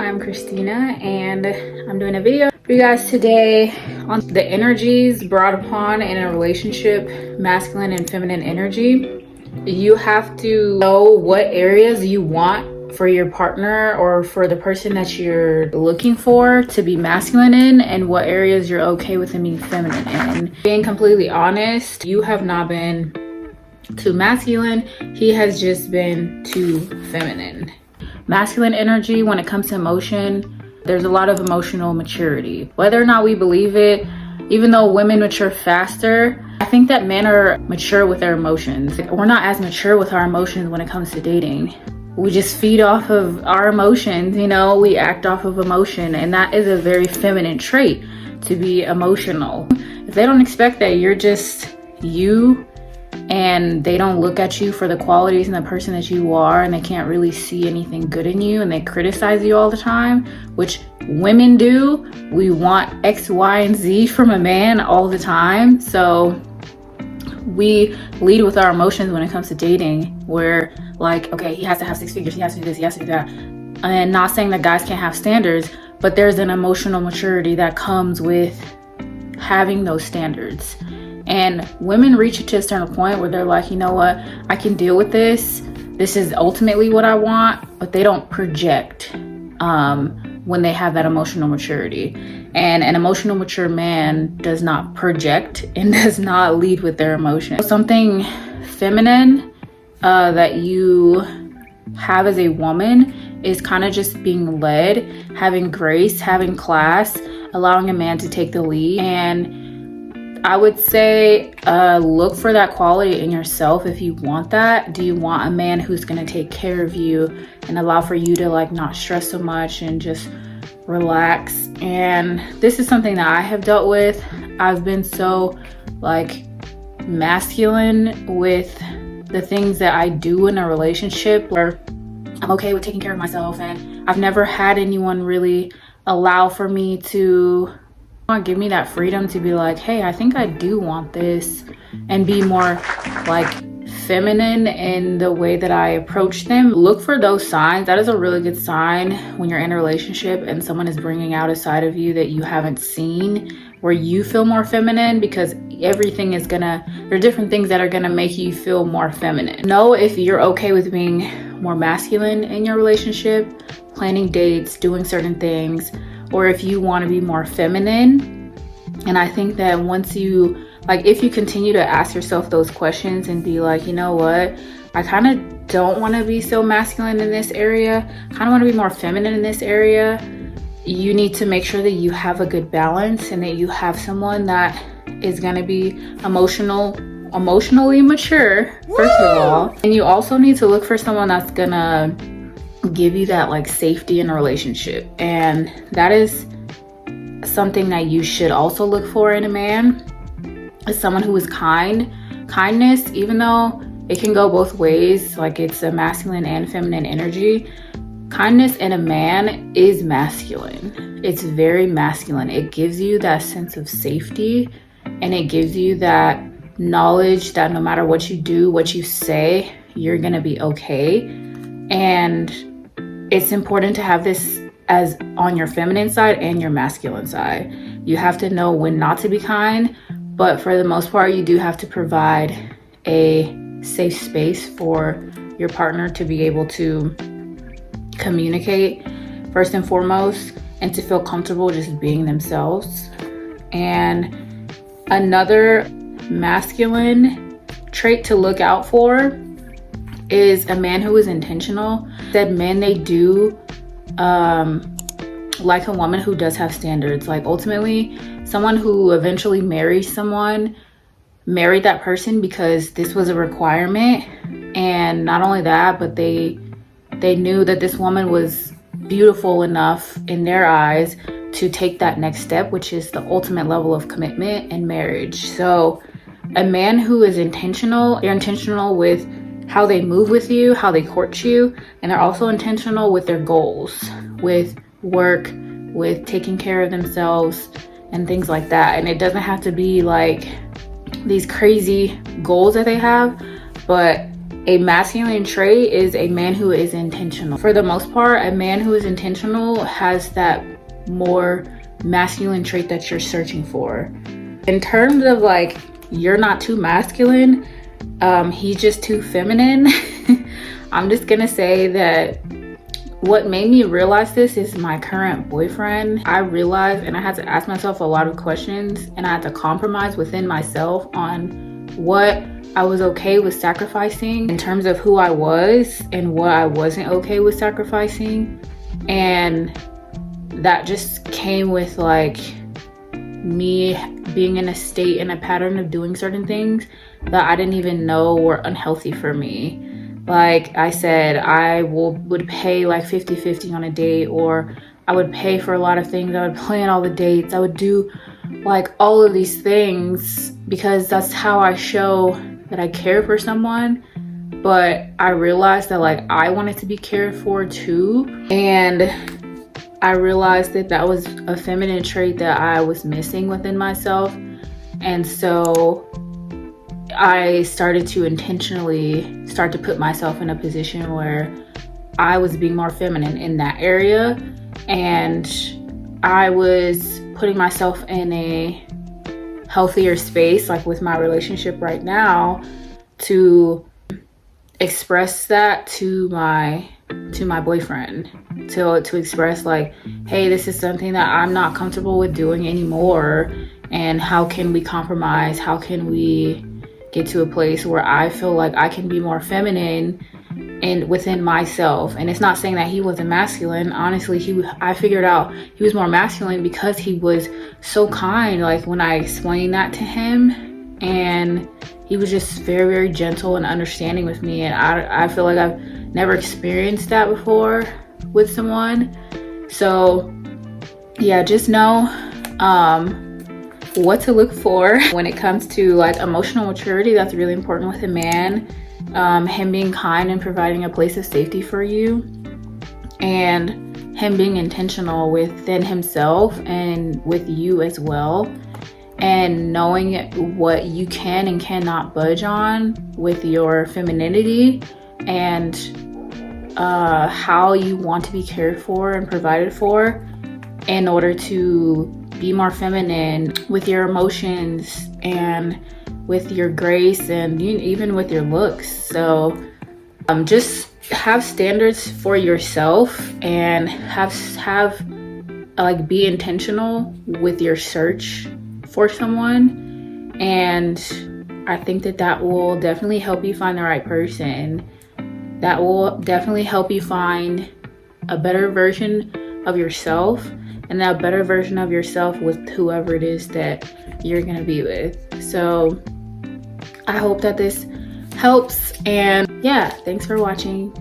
I'm Christina and I'm doing a video for you guys today on the energies brought upon in a relationship, masculine and feminine energy. You have to know what areas you want for your partner or for the person that you're looking for to be masculine in, and what areas you're okay with them being feminine in. Being completely honest, you have not been too masculine, he has just been too feminine. Masculine energy, when it comes to emotion, there's a lot of emotional maturity. Whether or not we believe it, even though women mature faster, I think that men are mature with their emotions. We're not as mature with our emotions when it comes to dating. We just feed off of our emotions, you know, we act off of emotion, and that is a very feminine trait, to be emotional. If they don't expect that you're just you, and they don't look at you for the qualities and the person that you are, and they can't really see anything good in you, and they criticize you all the time, which women do. We want X, Y, and Z from a man all the time. So we lead with our emotions when it comes to dating. We're like, okay, he has to have 6 figures, he has to do this, he has to do that. And not saying that guys can't have standards, but there's an emotional maturity that comes with having those standards. And women reach it to a certain point where they're like, you know what, I can deal with this. This is ultimately what I want, but they don't project when they have that emotional maturity. And an emotional mature man does not project and does not lead with their emotions. Something feminine that you have as a woman is kind of just being led, having grace, having class, allowing a man to take the lead. And I would say look for that quality in yourself if you want that. Do you want a man who's going to take care of you and allow for you to like not stress so much and just relax? And this is something that I have dealt with. I've been so like masculine with the things that I do in a relationship where I'm okay with taking care of myself, and I've never had anyone really allow for me to give me that freedom to be like, hey, I think I do want this, and be more like feminine in the way that I approach them. Look for those signs. That is a really good sign when you're in a relationship and someone is bringing out a side of you that you haven't seen, where you feel more feminine, because everything is there are different things that are gonna make you feel more feminine. Know if you're okay with being more masculine in your relationship, planning dates, doing certain things, or if you want to be more feminine. And I think that once you, like, if you continue to ask yourself those questions and be like, you know what, I kind of don't want to be so masculine in this area, kind of want to be more feminine in this area, you need to make sure that you have a good balance and that you have someone that is going to be emotionally mature, first of all. And you also need to look for someone that's gonna give you that like safety in a relationship, and that is something that you should also look for in a man, is someone who is kindness, even though it can go both ways, like it's a masculine and feminine energy. Kindness in a man is masculine. It's very masculine. It gives you that sense of safety, and it gives you that knowledge that no matter what you do, what you say, you're gonna be okay. And it's important to have this as on your feminine side and your masculine side. You have to know when not to be kind, but for the most part, you do have to provide a safe space for your partner to be able to communicate first and foremost, and to feel comfortable just being themselves. And another masculine trait to look out for is a man who is intentional. That men, they do like a woman who does have standards. Like ultimately, someone who eventually marries someone married that person because this was a requirement. And not only that, but they knew that this woman was beautiful enough in their eyes to take that next step, which is the ultimate level of commitment and marriage. So a man who is intentional, they're intentional with how they move with you, how they court you, and they're also intentional with their goals, with work, with taking care of themselves and things like that. And it doesn't have to be like these crazy goals that they have, but A masculine trait is a man who is intentional. For the most part, a man who is intentional has that more masculine trait that you're searching for. In terms of like, you're not too masculine, he's just too feminine. I'm just gonna say that what made me realize this is my current boyfriend. I realized, and I had to ask myself a lot of questions, and I had to compromise within myself on what I was okay with sacrificing in terms of who I was and what I wasn't okay with sacrificing. And that just came with like me being in a state and a pattern of doing certain things that I didn't even know were unhealthy for me. Like I said, I would pay like 50-50 on a date, or I would pay for a lot of things. I would plan all the dates. I would do like all of these things because that's how I show that I care for someone. But I realized that like I wanted to be cared for too. And I realized that that was a feminine trait that I was missing within myself. And so I started to intentionally start to put myself in a position where I was being more feminine in that area. And I was putting myself in a healthier space, like with my relationship right now, to express that to my boyfriend, to express like, hey, this is something that I'm not comfortable with doing anymore, and how can we compromise? How can we get to a place where I feel like I can be more feminine and within myself? And it's not saying that he wasn't masculine. Honestly, I figured out he was more masculine because he was so kind, like when I explained that to him, and he was just very, very gentle and understanding with me. And I feel like I've never experienced that before with someone. So yeah, just know what to look for when it comes to like emotional maturity. That's really important with a man. Him being kind and providing a place of safety for you, and him being intentional within himself and with you as well, and knowing what you can and cannot budge on with your femininity, and how you want to be cared for and provided for in order to be more feminine with your emotions and with your grace and even with your looks. So just have standards for yourself, and have be intentional with your search for someone. And I think that will definitely help you find the right person. That will definitely help you find a better version of yourself, and that better version of yourself with whoever it is that you're gonna be with. So I hope that this helps, and yeah, thanks for watching.